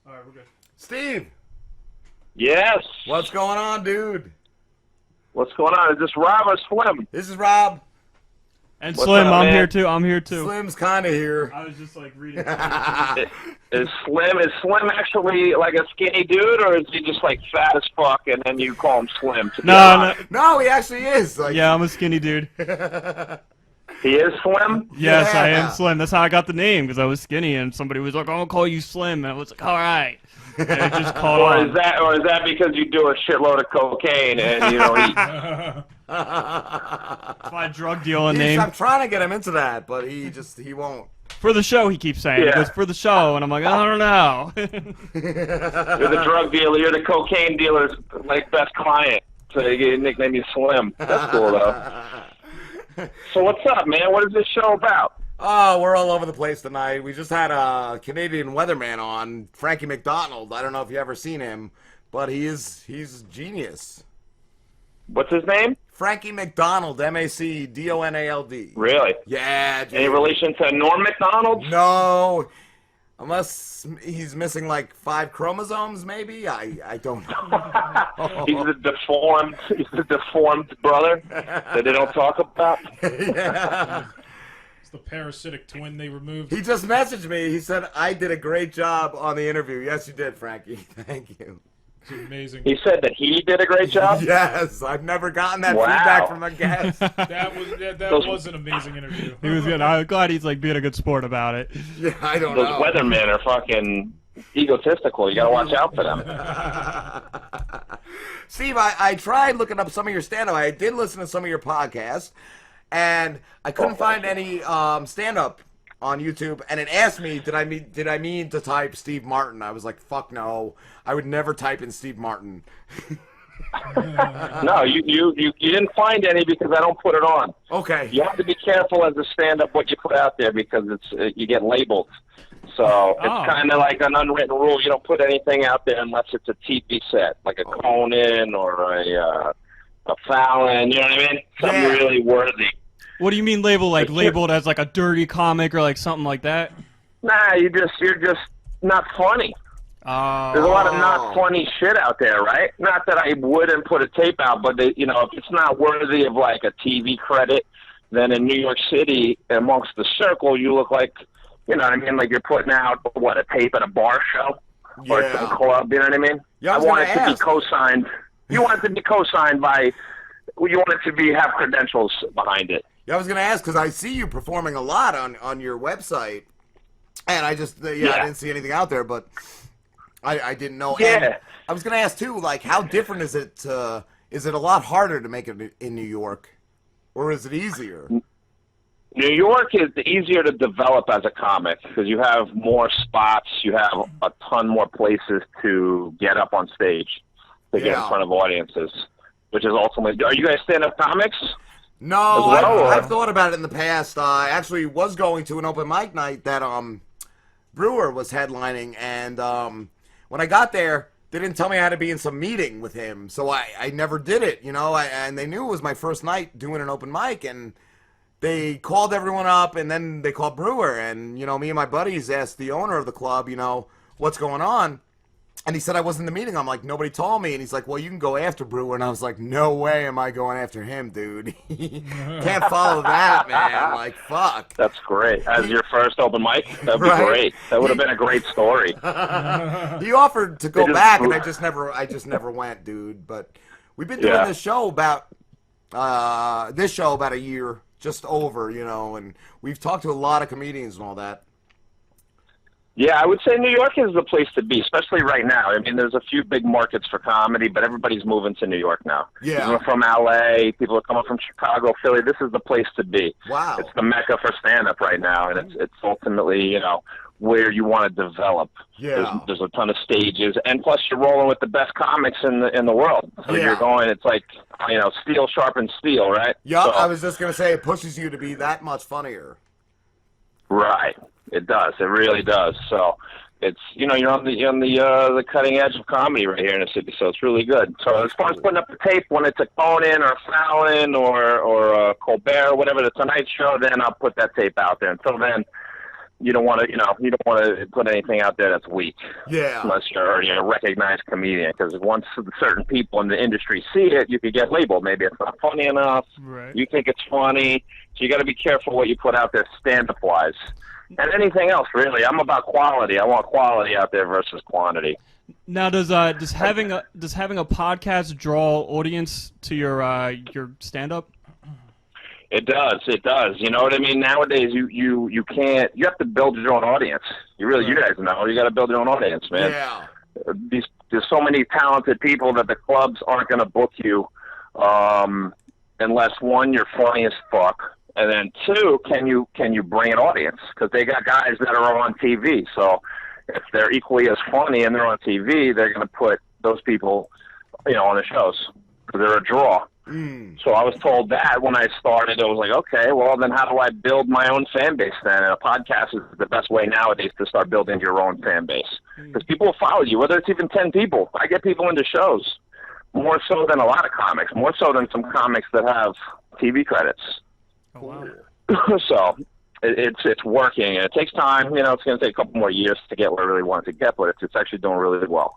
All right, we're good. Steve, Yes. what's going on, dude? What's going on? Is this Rob or Slim? This is Rob. And What's Slim, up, I'm man? here too. I'm here too. Slim's kind of here. I was just like reading. Is Slim actually like a skinny dude, or is he just like fat as fuck and then you call him Slim? To be No, honest? No, he actually is. Like, yeah, I'm a skinny dude. He is Slim? Yes, I Yeah. am Slim. That's how I got the name, because I was skinny, and somebody was like, "I'm gonna call you Slim," and I was like, "All right." And it just called Or on. is that because you do a shitload of cocaine and you know It's my drug dealing name. I'm trying to get him into that, but he won't. For the show, he keeps saying. Yeah. He goes, for the show, and I'm like, I don't know. you're the drug dealer, you're the cocaine dealer's like best client, so you get nickname you Slim. That's cool though. So what's up, man? What is this show about? Oh, we're all over the place tonight. We just had a Canadian weatherman on, Frankie McDonald. I don't know if you ever seen him, but he's genius. What's his name? Frankie McDonald, MacDonald. Really? Yeah, dude. Any relation to Norm Macdonald? No, unless he's missing like 5 chromosomes, maybe. I don't know. He's the deformed brother that they don't talk about. Yeah. It's the parasitic twin they removed. He just messaged me. He said, I did a great job on the interview. Yes, you did, Frankie. Thank you. It's amazing. He said that he did a great job. Yes, I've never gotten that Wow. feedback from a guest. That was an amazing interview. He was good. I'm glad he's like being a good sport about it. Yeah, I don't Those know. weathermen are fucking egotistical. You gotta watch out for them. Steve, I tried looking up some of your stand-up. I did listen to some of your podcasts, and I couldn't find any stand-up on YouTube. And it asked me, did I mean to type Steve Martin? I was like, fuck no. I would never type in Steve Martin. No, you didn't find any because I don't put it on. Okay. You have to be careful as a stand-up what you put out there because it's you get labeled. So it's kind of like an unwritten rule. You don't put anything out there unless it's a TV set, like a Conan or a Fallon. You know what I mean? Something Yeah. really worthy. What do you mean label? Like labeled as like a dirty comic or like something like that? Nah, you're just not funny. There's a lot of not funny shit out there, right? Not that I wouldn't put a tape out, but if it's not worthy of like a TV credit, then in New York City, amongst the circle, you look like, you know what I mean? Like you're putting out a tape at a bar show or Yeah. some club. You know what I mean? Yeah, I I was want it gonna to be ask. co-signed. You want it to be co-signed by. You want it to have credentials behind it. Yeah, I was going to ask because I see you performing a lot on your website, and I just I didn't see anything out there, but I didn't know. Yeah. And I was going to ask too, like, how different is it? Is it a lot harder to make it in New York, or is it easier? New York is easier to develop as a comic because you have more spots, you have a ton more places to get up on stage, to get in front of audiences, which is ultimately. Are you guys stand-up comics? No, As well, or- I've thought about it in the past. I actually was going to an open mic night that Brewer was headlining, and when I got there, they didn't tell me I had to be in some meeting with him, so I never did it, and they knew it was my first night doing an open mic, and they called everyone up, and then they called Brewer, and, me and my buddies asked the owner of the club, what's going on, and he said I wasn't in the meeting. I'm like, nobody told me, and he's like, well, you can go after Brewer, and I was like, no way am I going after him, dude. Can't follow that, man, like, fuck. That's great. As your first open mic, that'd be Right. great. That would have been a great story. He offered to go back, and I just never went, dude, but we've been doing this show about a year, just over, and we've talked to a lot of comedians and all that. Yeah, I would say New York is the place to be, especially right now. I mean, there's a few big markets for comedy, but everybody's moving to New York now. Yeah. People are from LA, people are coming from Chicago, Philly. This is the place to be. Wow. It's the mecca for stand-up right now, and it's ultimately, where you want to develop. Yeah. There's a ton of stages, and plus you're rolling with the best comics in the world. So Yeah. you're going, it's like, steel sharpens steel, right? Yup, So- I was just going to say it pushes you to be that much funnier. Right. It does. It really does. So it's you're on the cutting edge of comedy right here in the city. So it's really good. So as far as putting up the tape, when it's a Conan or Fallon or Colbert or whatever, the Tonight Show, then I'll put that tape out there. Until then, you don't want to, you don't want to put anything out there that's weak. Yeah. Unless you're a recognized comedian, because once certain people in the industry see it, you could get labeled. Maybe it's not funny enough. Right. You think it's funny, so you got to be careful what you put out there stand-up wise. And anything else, really. I'm about quality. I want quality out there versus quantity. Now, does having a podcast draw audience to your stand-up? It does. You know what I mean? Nowadays, you can't. You have to build your own audience. You guys know. You got to build your own audience, man. Yeah. There's so many talented people that the clubs aren't going to book you, unless one, you're funny as fuck, and then two, can you bring an audience? Because they got guys that are on TV. So if they're equally as funny and they're on TV, they're going to put those people, on the shows because they're a draw. So I was told that when I started. I was like, okay, well, then how do I build my own fan base then? And a podcast is the best way nowadays to start building your own fan base. Because people will follow you, whether it's even 10 people. I get people into shows, more so than a lot of comics, more so than some comics that have TV credits. Oh, wow. So it's working, and it takes time. It's going to take a couple more years to get where I really want to get, but it's actually doing really well.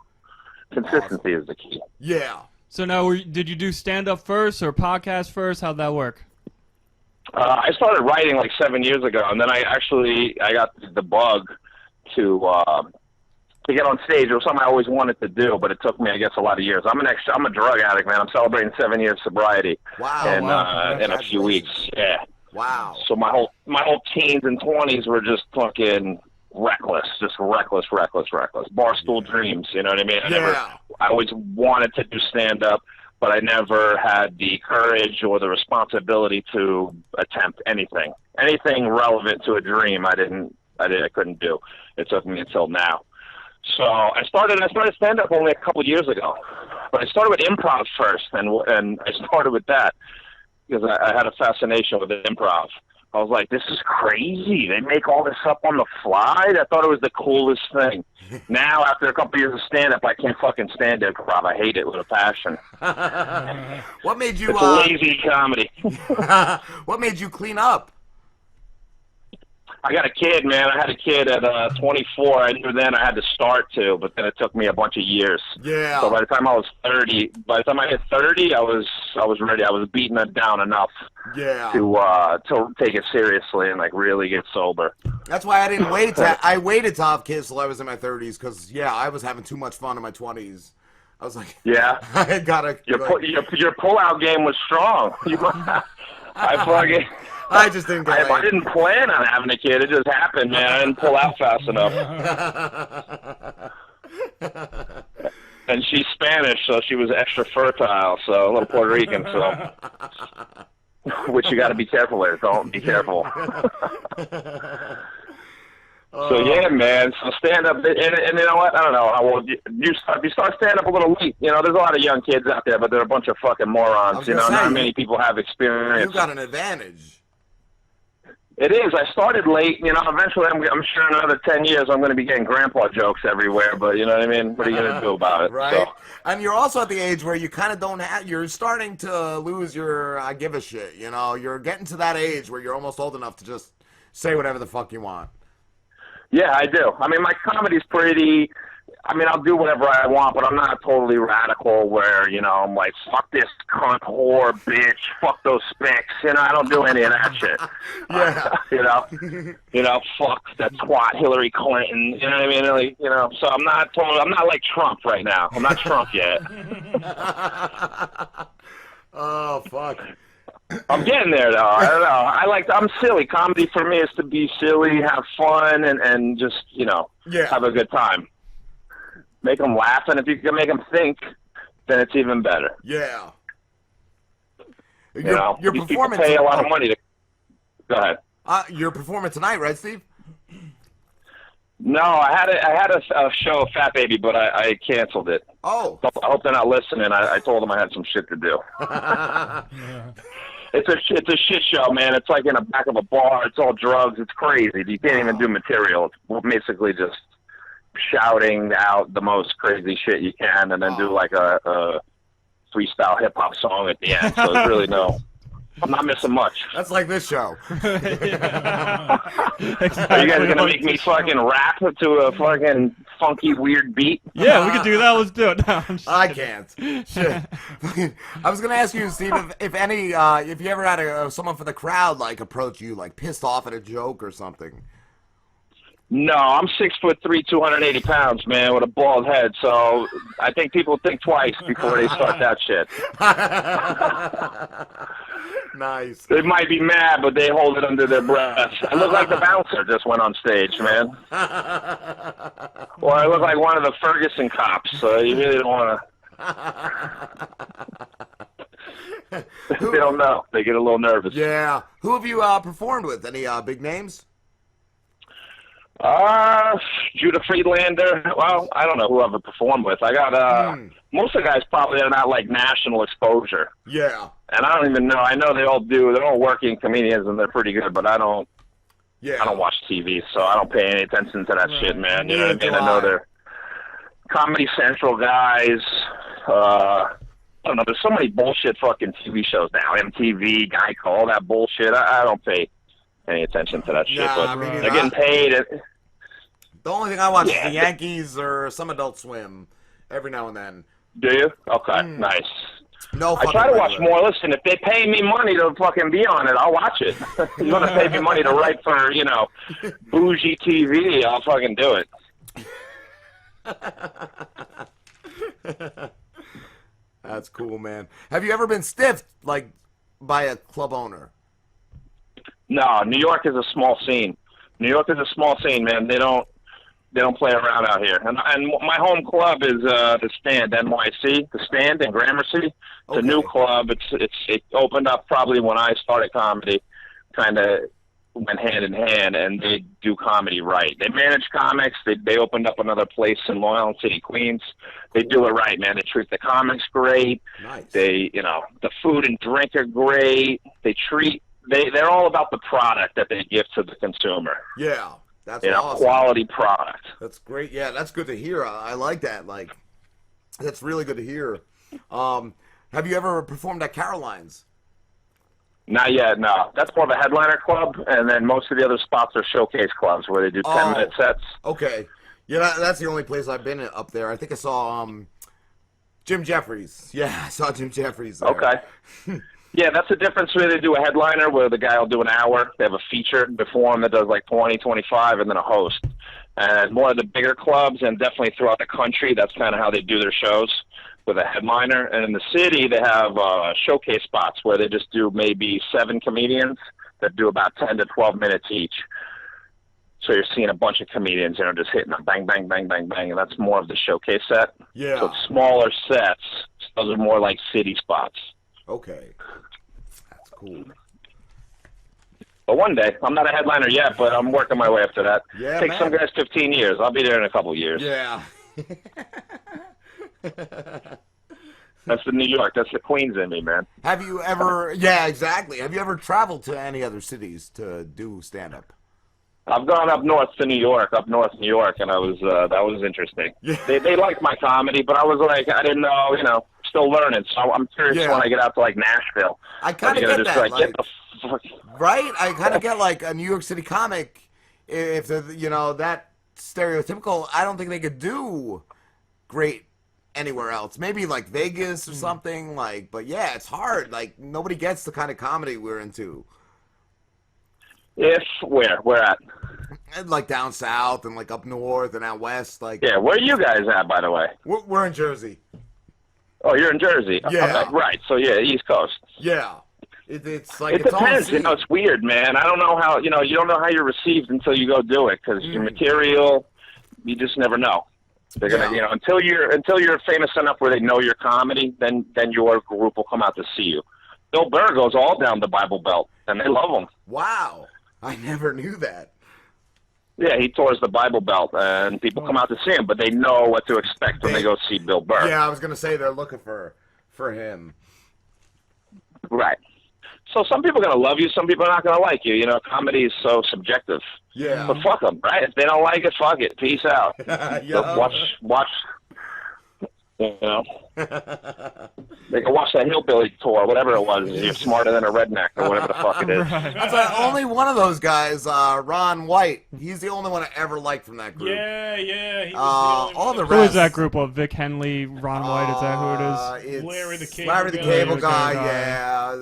Consistency is the key. Yeah. So now, did you do stand-up first or podcast first? How'd that work? I started writing like 7 years ago, and then I got the bug to get on stage. It was something I always wanted to do, but it took me, I guess, a lot of years. I'm a drug addict, man. I'm celebrating 7 years sobriety. Wow. In a few weeks. Yeah. Wow. So my whole teens and 20s were just fucking reckless, barstool dreams. You know what I mean? I always wanted to do stand up, but I never had the courage or the responsibility to attempt anything relevant to a dream. I couldn't do. It took me until now. So I started stand up only a couple of years ago, but I started with improv first, and I started with that because I had a fascination with improv. I was like, this is crazy. They make all this up on the fly? I thought it was the coolest thing. Now, after a couple years of stand-up, I can't fucking stand improv. I hate it with a passion. What made you... It's lazy comedy. What made you clean up? I got a kid, man. I had a kid at 24. I knew then I had to start to, but then it took me a bunch of years. Yeah. So by the time I hit 30, I was ready. I was beating it down enough. Yeah. To take it seriously and like really get sober. That's why I didn't wait. I waited to have kids till I was in my 30s because I was having too much fun in my 20s. I was like, yeah, I gotta. Your pullout game was strong. I just didn't get I didn't plan on having a kid. It just happened, man. I didn't pull out fast enough. And she's Spanish, so she was extra fertile, so a little Puerto Rican, so which you got to be careful with. Don't be careful. So yeah, man. So stand up, and you know what? I don't know how old you start stand up a little late. There's a lot of young kids out there, but they're a bunch of fucking morons. Not many people have experience. You got an advantage. It is. I started late. Eventually, I'm sure in another 10 years, I'm going to be getting grandpa jokes everywhere. But you know what I mean? What are you going to do about it? Right. So. And you're also at the age where you kind of don't have. You're starting to lose your I give a shit. You're getting to that age where you're almost old enough to just say whatever the fuck you want. Yeah, I do. I mean, my comedy's pretty. I mean, I'll do whatever I want, but I'm not totally radical where, I'm like, fuck this cunt, whore, bitch, fuck those spicks. I don't do any of that shit. Yeah. Fuck that twat Hillary Clinton. You know what I mean? Like, so I'm not like Trump right now. I'm not Trump yet. Oh, fuck. I'm getting there, though. I don't know. I'm silly. Comedy for me is to be silly, have fun, and just, have a good time. Make them laugh, and if you can make them think, then it's even better. Yeah. Your performance pay a lot of money to. Go ahead. You're performing tonight, right, Steve? No, I had a show, Fat Baby, but I canceled it. Oh. I hope they're not listening. I told them I had some shit to do. It's a shit show, man. It's like in the back of a bar. It's all drugs. It's crazy. You can't even do material. It's basically just shouting out the most crazy shit you can, and then do like a freestyle hip hop song at the end. So it's really I'm not missing much. That's like this show. Exactly. Are you guys gonna make me fucking rap to a fucking funky weird beat? Yeah, we could do that. Let's do it. No, I'm just I kidding. can't. Shit. I was gonna ask you, Steve, if you ever had someone from the crowd like approach you, like pissed off at a joke or something. No, I'm 6'3", 280 pounds, man, with a bald head. So I think people think twice before they start that shit. Nice. They might be mad, but they hold it under their breath. I look like the bouncer just went on stage, man. Or I look like one of the Ferguson cops. So you really don't want to. They don't know. They get a little nervous. Yeah. Who have you performed with? Any big names? Judah Friedlander. Well, I don't know who I've performed with. I got most of the guys probably are not like national exposure. Yeah. And I don't even know. I know they all do. They're all working comedians and they're pretty good, but I don't watch TV, so I don't pay any attention to that shit, man. You know what I mean? I know they're Comedy Central guys. I don't know. There's so many bullshit fucking TV shows now. MTV, Geico, all that bullshit. I don't pay any attention to that shit, but they're getting paid. The only thing I watch is the Yankees or some Adult Swim every now and then. Do you? Okay, nice. No, I try to watch more. Listen, if they pay me money to fucking be on it, I'll watch it. You're going to pay me money to write for, bougie TV, I'll fucking do it. That's cool, man. Have you ever been stiffed, like, by a club owner? No, New York is a small scene. New York is a small scene, man. They don't play around out here. And my home club is the Stand, NYC, the Stand in Gramercy. It's a new club. It opened up probably when I started comedy. Kind of went hand in hand, and they do comedy right. They manage comics. They opened up another place in Long Island City, Queens. They do it right, man. They treat the comics great. Nice. They, the food and drink are great. They're all about the product that they give to the consumer. Yeah, that's awesome. Quality product. That's great. Yeah, that's good to hear. I like that. Like, that's really good to hear. Have you ever performed at Caroline's? Not yet, no. That's more of a headliner club, and then most of the other spots are showcase clubs where they do 10-minute sets. Okay. Yeah, that's the only place I've been up there. I think I saw Jim Jeffries. Yeah, I saw Jim Jeffries there. Okay. Yeah, that's the difference where they do a headliner where the guy will do an hour. They have a feature before him that does like 20, 25, and then a host. And more of the bigger clubs and definitely throughout the country, that's kind of how they do their shows with a headliner. And in the city, they have showcase spots where they just do maybe 7 comedians that do about 10 to 12 minutes each. So you're seeing a bunch of comedians, just hitting them, bang, bang, bang, bang, bang, and that's more of the showcase set. Yeah. So it's smaller sets. Those are more like city spots. Okay. That's cool. But one day, I'm not a headliner yet, but I'm working my way up to that. Yeah, Takes some guys 15 years. I'll be there in a couple years. Yeah. That's the New York. That's the Queens in me, man. Have you ever... Yeah, exactly. Have you ever traveled to any other cities to do stand-up? I've gone up north to New York, and I was that was interesting. Yeah. They liked my comedy, but I was like, I didn't know, still learning. So I'm curious when I get out to like Nashville. I kind of get that. Get the fuck. Right? I kind of get like a New York City comic. If they're, that stereotypical, I don't think they could do great anywhere else. Maybe like Vegas or something. But yeah, it's hard. Like nobody gets the kind of comedy we're into. Where at? Like down south and like up north and out west. Yeah, where are you guys at, by the way? We're in Jersey. Oh, you're in Jersey. Yeah. Okay, right. So yeah, East Coast. Yeah. It's like it depends. It's weird, man. I don't know how. You don't know how you're received until you go do it because your material, you just never know. They're gonna, until you're famous enough where they know your comedy, then your group will come out to see you. Bill Burr goes all down the Bible Belt, and they love him. Wow. I never knew that. Yeah, he tours the Bible Belt, and people come out to see him, but they know what to expect when they go see Bill Burr. Yeah, I was going to say they're looking for him. Right. So some people are going to love you, some people are not going to like you. Comedy is so subjective. Yeah. But fuck them, right? If they don't like it, fuck it. Peace out. Yeah. Watch. You know, they can watch that Hillbilly tour, whatever it was. You're smarter than a redneck, or whatever the fuck it is. That's only one of those guys, Ron White. He's the only one I ever liked from that group. Yeah. He was all the Who rest. is that group of? Vic Henley, Ron White, is that who it is? It's Larry the Cable Larry the Guy. Cable Larry the Guy, Cable Guy. yeah.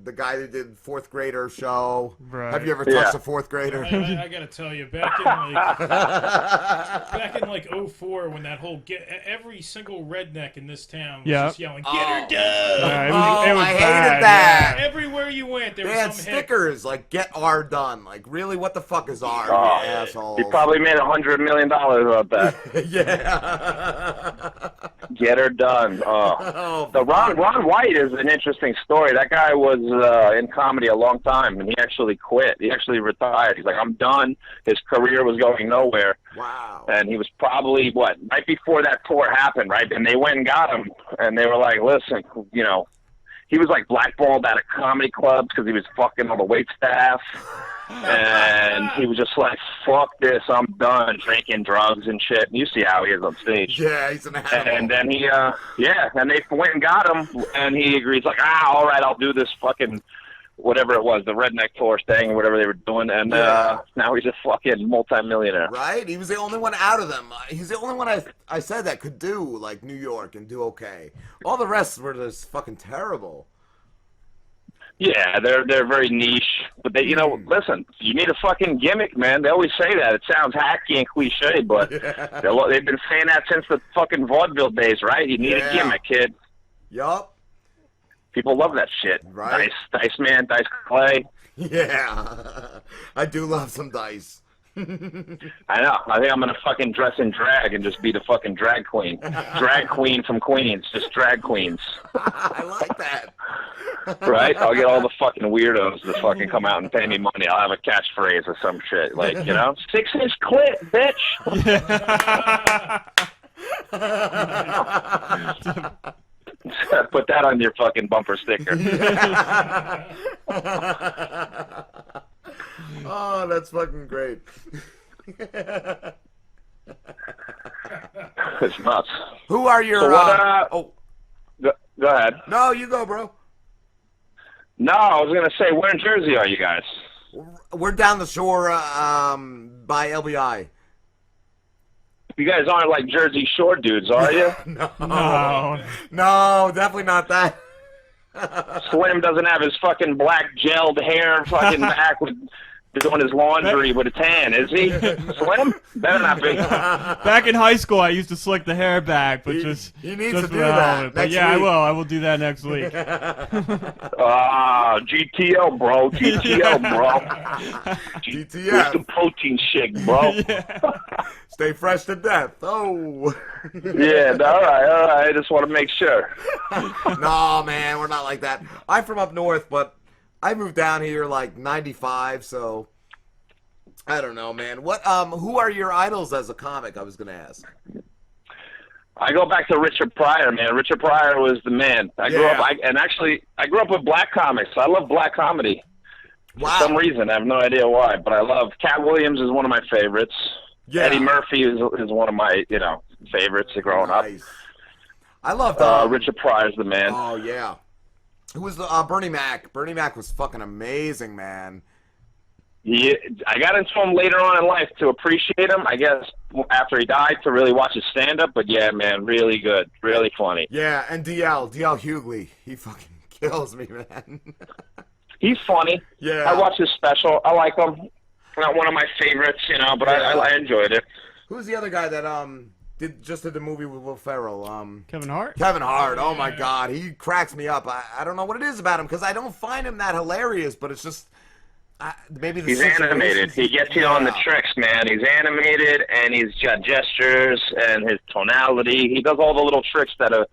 The guy that did fourth grader show. Right. Have you ever Yeah. touched a fourth grader? I gotta tell you, back in like 04, when that whole every single redneck in this town was just yelling, "Get her done!" Yeah, I bad, hated that. Everywhere you went, there They was had some stickers like "Get R done." Like, really, what the fuck is R? Oh, you assholes. He probably made $100 million off that. Yeah. Get her done. Oh, The Ron White is an interesting story. That guy was in comedy a long time, and he actually quit. He actually retired. He's like, I'm done. His career was going nowhere. wow. And he was probably, right before that tour happened, right? And they went and got him, and they were like, listen, you know, he was like blackballed out of comedy clubs because he was fucking all the wait staff. And he was just like, fuck this, I'm done drinking drugs and shit. And you see how he is on stage. Yeah, he's an animal. And then he, and they went and got him, and he agrees, like, all right, I'll do this fucking, whatever it was, the redneck tour thing, whatever they were doing, and now he's a fucking multimillionaire. Right? He was the only one out of them. He's the only one I said that could do, like, New York and do okay. All the rest were just fucking terrible. Yeah, they're very niche, but they, you know, listen, you need a fucking gimmick, man. They always say that. It sounds hacky and cliche, but they've been saying that since the fucking vaudeville days, right? You need a gimmick, kid. Yup. People love that shit. Right. Dice Man, Dice Clay. Yeah. I do love some dice. I know. I think I'm gonna fucking dress in drag and just be the fucking drag queen. Drag queen from Queens, just drag queens. I like that. Right? I'll get all the fucking weirdos to fucking come out and pay me money. I'll have a catchphrase or some shit. Like, you know, 6-inch clit, bitch. Put that on your fucking bumper sticker. Oh, that's fucking great. It's nuts. Who are your... So what, go ahead. No, you go, bro. No, I was going to say, where in Jersey are you guys? We're down the shore by LBI. You guys aren't like Jersey Shore dudes, are you? No, definitely not that. Slim doesn't have his fucking black gelled hair fucking back with doing his laundry with a tan, is he? Slim? Better not be. Back in high school, I used to slick the hair back, but He just needs just to do for the hell that of it. But next yeah, week. I will do that next week. GTO, bro. GTO, bro. GTF. Where's the protein shake, bro? Stay fresh to death. Oh. Yeah, all right. I just want to make sure. No, man, we're not like that. I'm from up north, but I moved down here like 95, so I don't know, man. What who are your idols as a comic? I was going to ask. I go back to Richard Pryor, man. Richard Pryor was the man. I grew up with black comics. I love black comedy. Wow. For some reason, I have no idea why, but I love Cat Williams is one of my favorites. Yeah. Eddie Murphy is one of my, favorites growing Nice. I loved Richard Pryor's the man. Oh yeah. Who was the Bernie Mac? Bernie Mac was fucking amazing, man. Yeah, I got into him later on in life to appreciate him. I guess after he died to really watch his stand-up. But yeah, man, really good, really funny. Yeah, and DL Hughley, he fucking kills me, man. He's funny. Yeah. I watched his special. I like him. Not one of my favorites, but I enjoyed it. Who's the other guy that did the movie with Will Ferrell? Kevin Hart? Kevin Hart. Oh my God, he cracks me up. I don't know what it is about him because I don't find him that hilarious, but it's just maybe the He's animated. He gets you on the tricks, man. He's animated, and he's got gestures and his tonality. He does all the little tricks that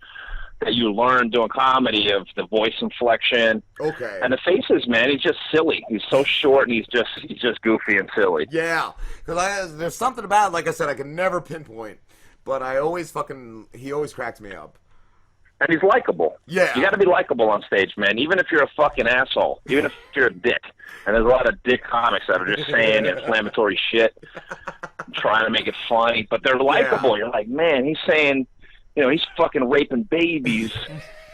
you learn doing comedy, of the voice inflection. Okay. And the faces, man. He's just silly. He's so short, and he's just goofy and silly. Yeah, because there's something about it, like I said, I can never pinpoint, but he always cracks me up. And he's likable. Yeah. You got to be likable on stage, man. Even if you're a fucking asshole. Even if you're a dick. And there's a lot of dick comics that are just saying inflammatory shit, trying to make it funny. But they're likable. Yeah. You're like, man, he's saying you know, he's fucking raping babies,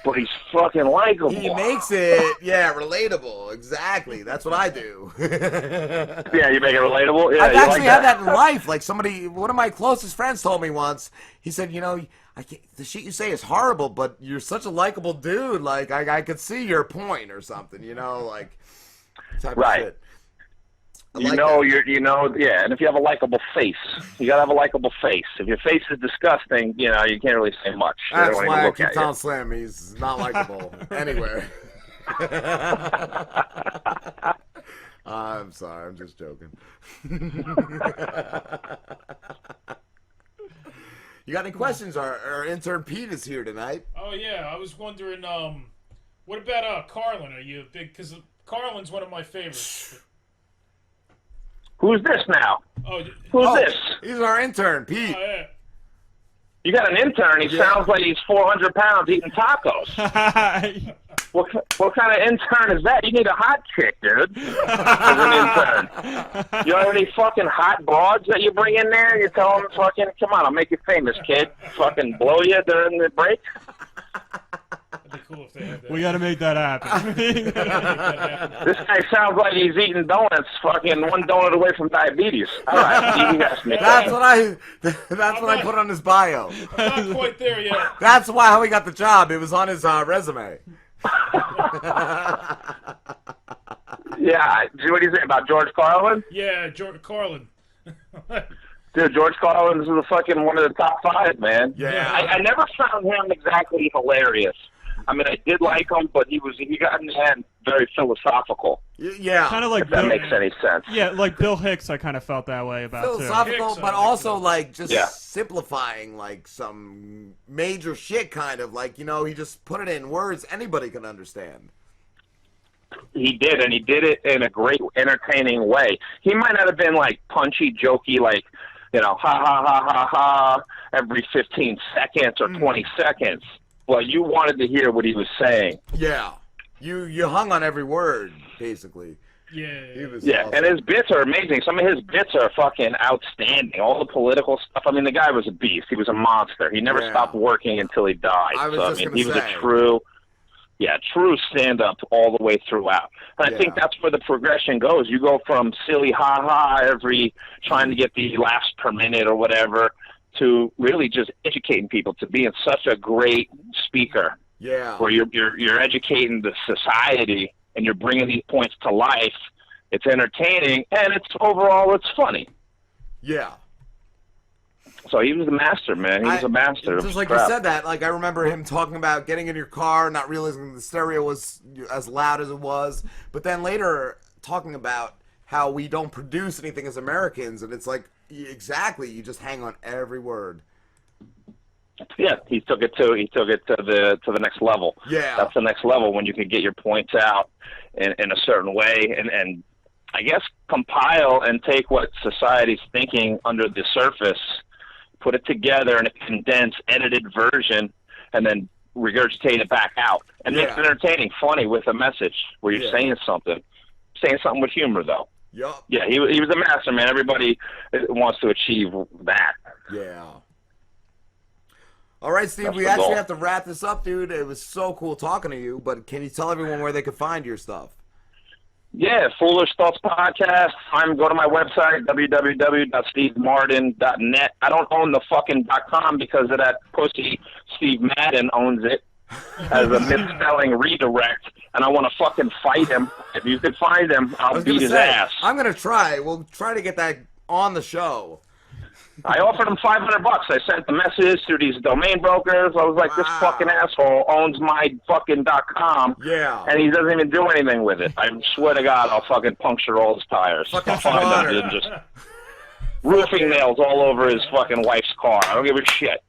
but he's fucking likable. He makes it, relatable. Exactly. That's what I do. Yeah, you make it relatable? Yeah, I've actually like had that in life. Like one of my closest friends told me once, he said, you know, the shit you say is horrible, but you're such a likable dude. Like, I could see your point or something, you know, like, type of shit. You know, and if you have a likable face, you gotta have a likable face. If your face is disgusting, you know, you can't really say much. That's why I keep telling Slim he's not likable anywhere. I'm sorry, I'm just joking. You got any questions? Our intern Pete is here tonight. Oh yeah, I was wondering, what about Carlin? Are you a big? Because Carlin's one of my favorites. Who's this now? Who's this? He's our intern, Pete. Oh, yeah. You got an intern. He sounds like he's 400 pounds eating tacos. What kind of intern is that? You need a hot chick, dude, as an intern. You have any fucking hot broads that you bring in there? You tell them, fucking, come on, I'll make you famous, kid. Fucking blow you during the break? That'd be cool if they had that. We gotta make that happen. This guy sounds like he's eating donuts, fucking one donut away from diabetes. All right, you guys make That's what I put on his bio. I'm not quite there yet. That's how he got the job. It was on his resume. Yeah, what do you say about George Carlin? Yeah, Carlin. Dude, George Carlin is fucking one of the top 5, man. Yeah. I never found him exactly hilarious. I mean, I did like him, but he got in the end very philosophical. Yeah. Kind of like if that makes any sense. Yeah, like Bill Hicks, I kind of felt that way about philosophical, too. but also like just simplifying like some major shit, kind of like, you know, he just put it in words anybody can understand. He did, and he did it in a great, entertaining way. He might not have been like punchy, jokey, like, you know, ha ha ha ha ha every 15 seconds or 20 seconds. Well, you wanted to hear what he was saying. Yeah. You hung on every word, basically. Yeah. He was awesome. And his bits are amazing. Some of his bits are fucking outstanding. All the political stuff. I mean, the guy was a beast. He was a monster. He never stopped working until he died. He was a true stand-up all the way throughout. And I think that's where the progression goes. You go from silly ha-ha trying to get the laughs per minute or whatever, to really just educating people, to being such a great speaker. Yeah. Where you're educating the society and you're bringing these points to life. It's entertaining and it's funny. Yeah. So he was a master, man. He was a master. Just like you said that, like I remember him talking about getting in your car, not realizing the stereo was as loud as it was, but then later talking about how we don't produce anything as Americans, and it's like, exactly, you just hang on every word. Yeah, he took it to the next level. Yeah. That's the next level, when you can get your points out in a certain way and I guess compile and take what society's thinking under the surface, put it together in a condensed, edited version, and then regurgitate it back out. And make it entertaining, funny, with a message where you're saying something with humor, though. Yup. Yeah, he was a master, man. Everybody wants to achieve that. Yeah. All right, Steve, we actually have to wrap this up, dude. It was so cool talking to you, but can you tell everyone where they can find your stuff? Yeah, Foolish Thoughts Podcast. Go to my website, www.stevemarden.net. I don't own the fucking .com because of that pussy Steve Madden owns it as a misspelling redirect, and I want to fucking fight him. If you could find him, I'll beat his ass. I'm going to try. We'll try to get that on the show. I offered him $500. I sent the message through these domain brokers. I was like, this fucking asshole owns my fucking .com. Yeah. And he doesn't even do anything with it. I swear to God, I'll fucking puncture all his tires. Fucking find him, just roofing nails all over his fucking wife's car. I don't give a shit.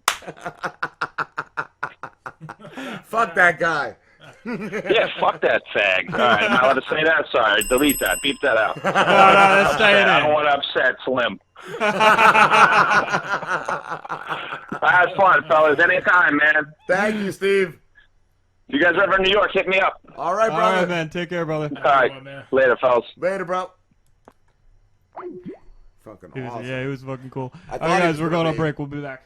Fuck that guy. Yeah, fuck that fag. All right, am I allowed to say that? Sorry, delete that. Beep that out. No, that's staying in. I don't want to upset Slim. I had fun, fellas. Anytime, man. Thank you, Steve. If you guys are ever in New York, hit me up. All right, brother. All right, man. Take care, brother. All right. Later, fellas. Later, bro. Fucking awesome. Yeah, he was fucking cool. I All right, thought he guys, was we're going gonna on break. We'll be back.